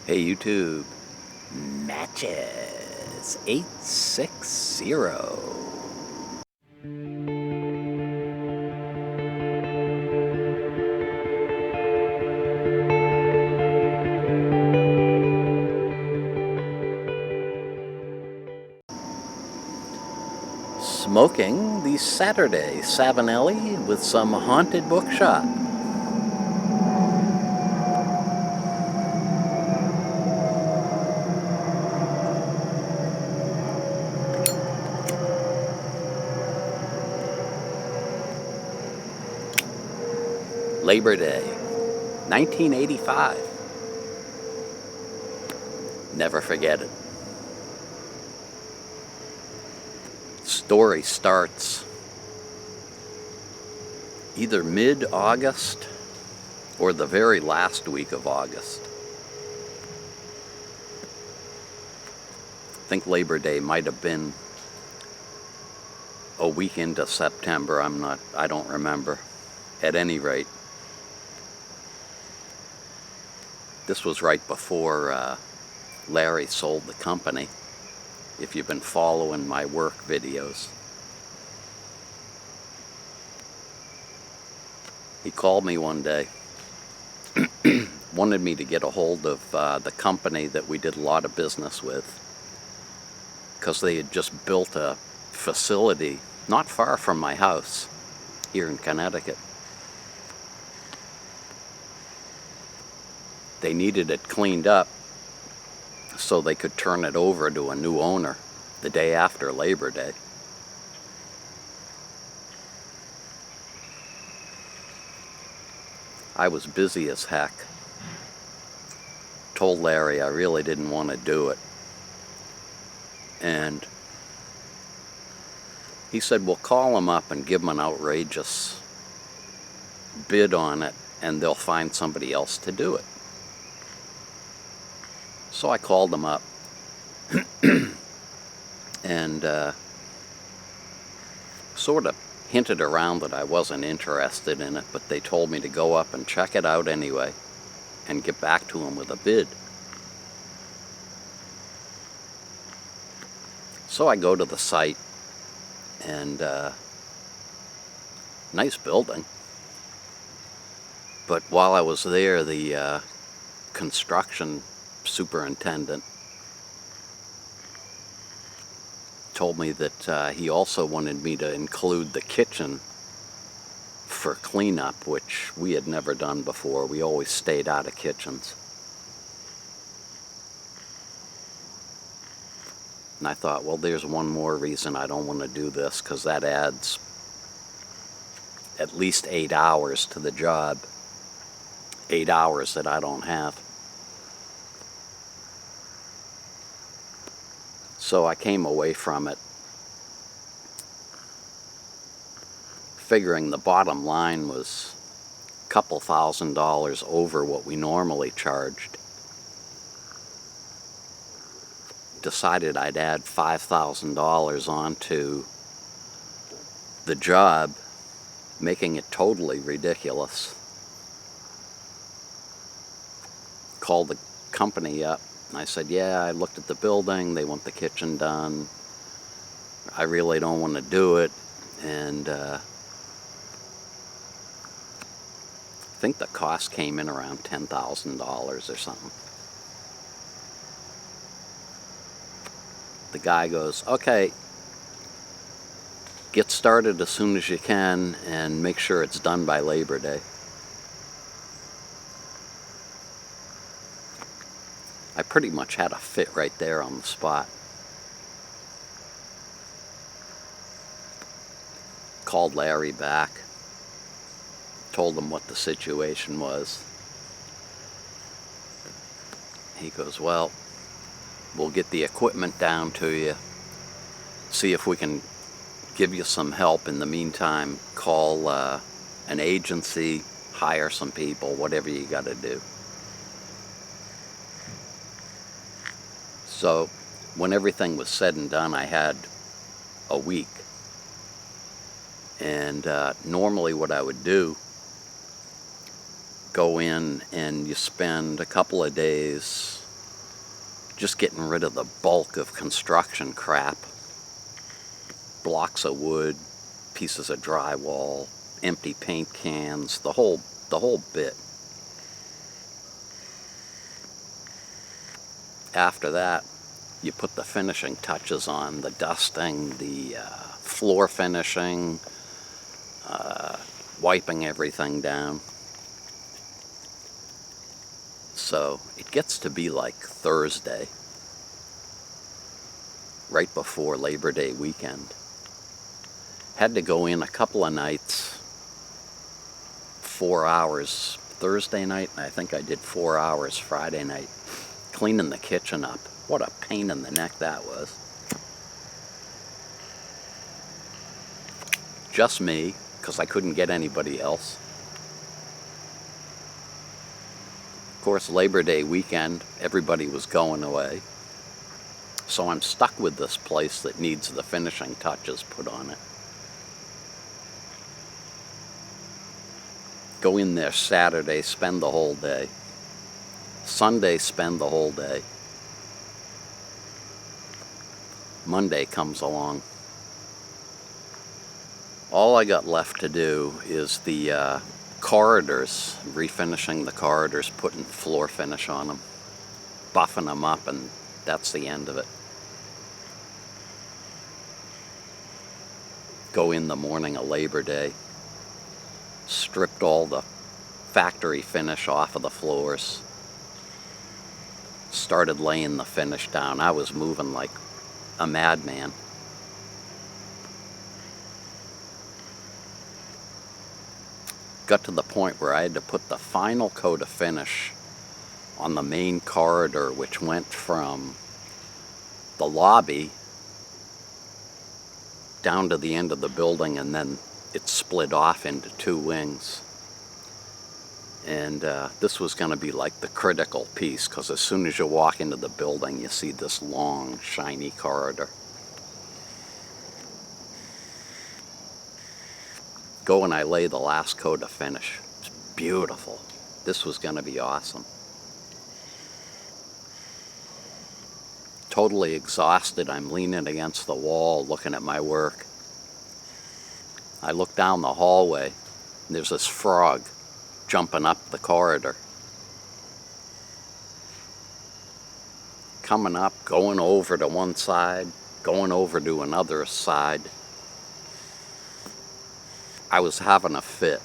Hey YouTube, Matches 860. Smoking the Saturday Savinelli with some haunted bookshop. Labor Day, 1985. Never forget it. Story starts either mid-August or the very last week of August. I think Labor Day might have been a week into September. I don't remember. At any rate, this was right before Larry sold the company, if you've been following my work videos. He called me one day, wanted me to get a hold of the company that we did a lot of business with, because they had just built a facility not far from my house here in Connecticut. They needed it cleaned up so they could turn it over to a new owner the day after Labor Day. I was busy as heck. Told Larry I really didn't want to do it. And he said, well, call them up and give them an outrageous bid on it, and they'll find somebody else to do it. So I called them up and sort of hinted around that I wasn't interested in it, but they told me to go up and check it out anyway and get back to them with a bid. So I go to the site, and nice building. But while I was there, the construction superintendent told me that he also wanted me to include the kitchen for cleanup, which we had never done before. We always stayed out of kitchens. And I thought, well, there's one more reason I don't want to do this, because that adds at least 8 hours to the job. 8 hours that I don't have. So I came away from it figuring the bottom line was a couple $1,000s over what we normally charged. Decided I'd add $5,000 onto the job, making it totally ridiculous. Called the company up. I said, yeah, I looked at the building, they want the kitchen done. I really don't want to do it. And I think the cost came in around $10,000 or something. The guy goes, okay, get started as soon as you can and make sure it's done by Labor Day. I pretty much had a fit right there on the spot. Called Larry back, told him what the situation was. He goes, well, we'll get the equipment down to you, see if we can give you some help in the meantime. Call an agency, hire some people, whatever you got to do. So when everything was said and done, I had a week. And normally what I would do, go in and you spend a couple of days just getting rid of the bulk of construction crap. Blocks of wood, pieces of drywall, empty paint cans, the whole bit. After that, you put the finishing touches on, the dusting, the floor finishing, wiping everything down. So it gets to be like Thursday, right before Labor Day weekend. Had to go in a couple of nights, 4 hours Thursday night, and I think I did 4 hours Friday night, cleaning the kitchen up. What a pain in the neck that was. Just me, because I couldn't get anybody else. Of course, Labor Day weekend, everybody was going away. So I'm stuck with this place that needs the finishing touches put on it. Go in there Saturday, spend the whole day. Sunday, spend the whole day. Monday comes along. All I got left to do is the corridors, refinishing the corridors, putting floor finish on them, buffing them up, and that's the end of it. Go in the morning of Labor Day, stripped all the factory finish off of the floors, started laying the finish down. I was moving like a madman. Got to the point where I had to put the final coat of finish on the main corridor, which went from the lobby down to the end of the building, and then it split off into two wings. And this was going to be like the critical piece, because as soon as you walk into the building, you see this long, shiny corridor. Go and I lay the last coat of finish. It's beautiful. This was going to be awesome. Totally exhausted. I'm leaning against the wall looking at my work. I look down the hallway, and there's this frog jumping up the corridor. Coming up, going over to one side, going over to another side. I was having a fit.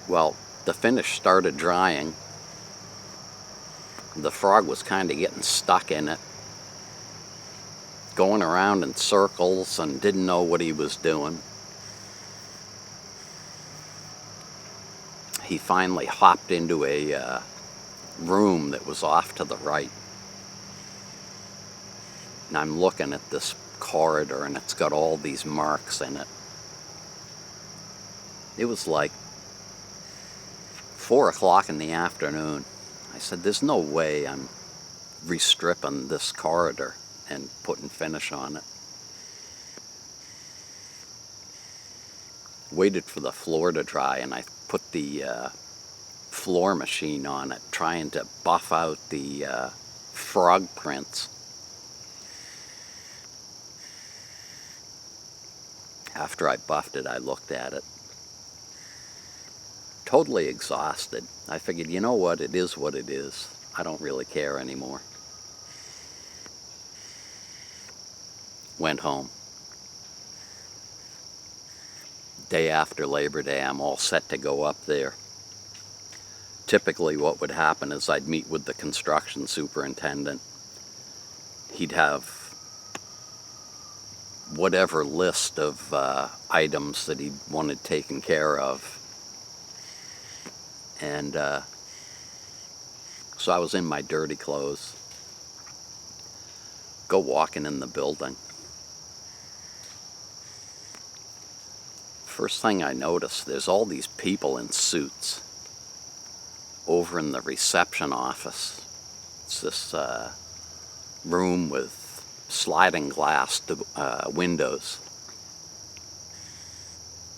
Well, the finish started drying. The frog was kind of getting stuck in it, going around in circles and didn't know what he was doing. He finally hopped into a room that was off to the right. And I'm looking at this corridor, and it's got all these marks in it. It was like 4 o'clock in the afternoon. I said, there's no way I'm restripping this corridor and putting finish on it. Waited for the floor to dry, and I put the floor machine on it, trying to buff out the frog prints. After I buffed it, I looked at it. Totally exhausted. I figured, you know what, it is what it is. I don't really care anymore. Went home. Day after Labor Day, I'm all set to go up there. Typically what would happen is I'd meet with the construction superintendent. He'd have whatever list of items that he wanted taken care of. And so I was in my dirty clothes. Go walking in the building. First thing I noticed, there's all these people in suits over in the reception office. It's this room with sliding glass windows.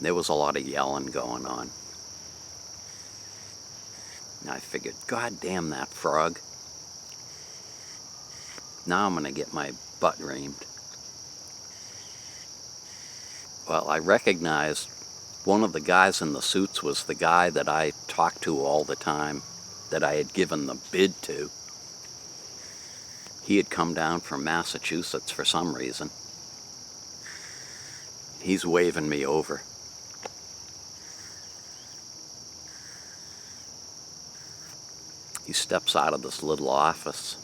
There was a lot of yelling going on. And I figured, God damn that frog. Now I'm going to get my butt reamed. Well, I recognized one of the guys in the suits was the guy that I talked to all the time, that I had given the bid to. He had come down from Massachusetts for some reason. He's waving me over. He steps out of this little office.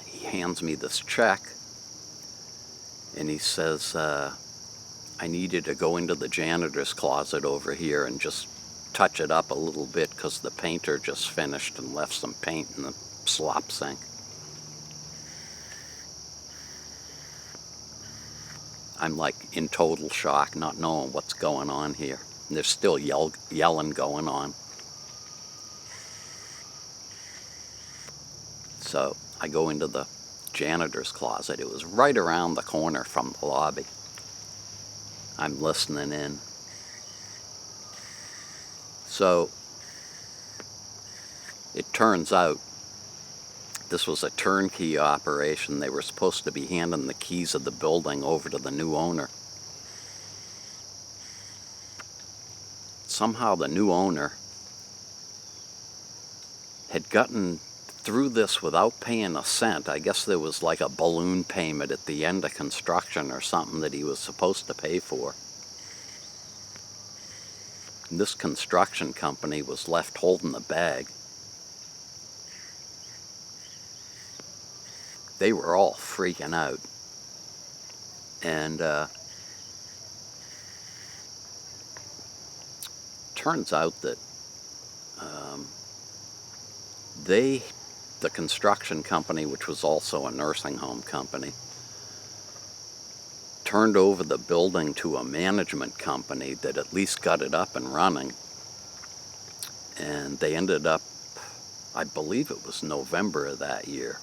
He hands me this check, and he says, I need you to go into the janitor's closet over here and just touch it up a little bit because the painter just finished and left some paint in the slop sink. I'm like in total shock, not knowing what's going on here. And there's still yelling going on. So I go into the janitor's closet. It was right around the corner from the lobby. I'm listening in. So it turns out this was a turnkey operation. They were supposed to be handing the keys of the building over to the new owner. Somehow the new owner had gotten through this without paying a cent. I guess there was like a balloon payment at the end of construction or something that he was supposed to pay for. And this construction company was left holding the bag. They were all freaking out. And turns out that the construction company, which was also a nursing home company, turned over the building to a management company that at least got it up and running. And they ended up, I believe it was November of that year,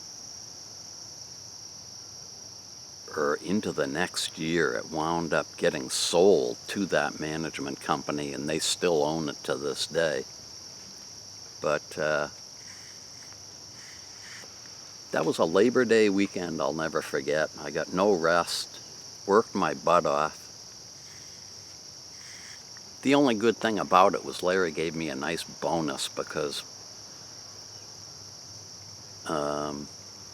or into the next year, it wound up getting sold to that management company, and they still own it to this day. But that was a Labor Day weekend I'll never forget. I got no rest, worked my butt off. The only good thing about it was Larry gave me a nice bonus because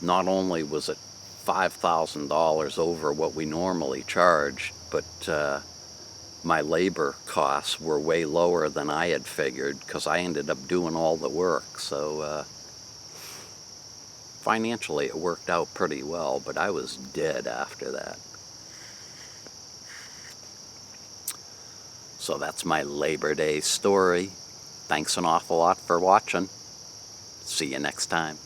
not only was it $5,000 over what we normally charge, but my labor costs were way lower than I had figured because I ended up doing all the work. So financially it worked out pretty well, but I was dead after that. So that's my Labor Day story. Thanks an awful lot for watching. See you next time.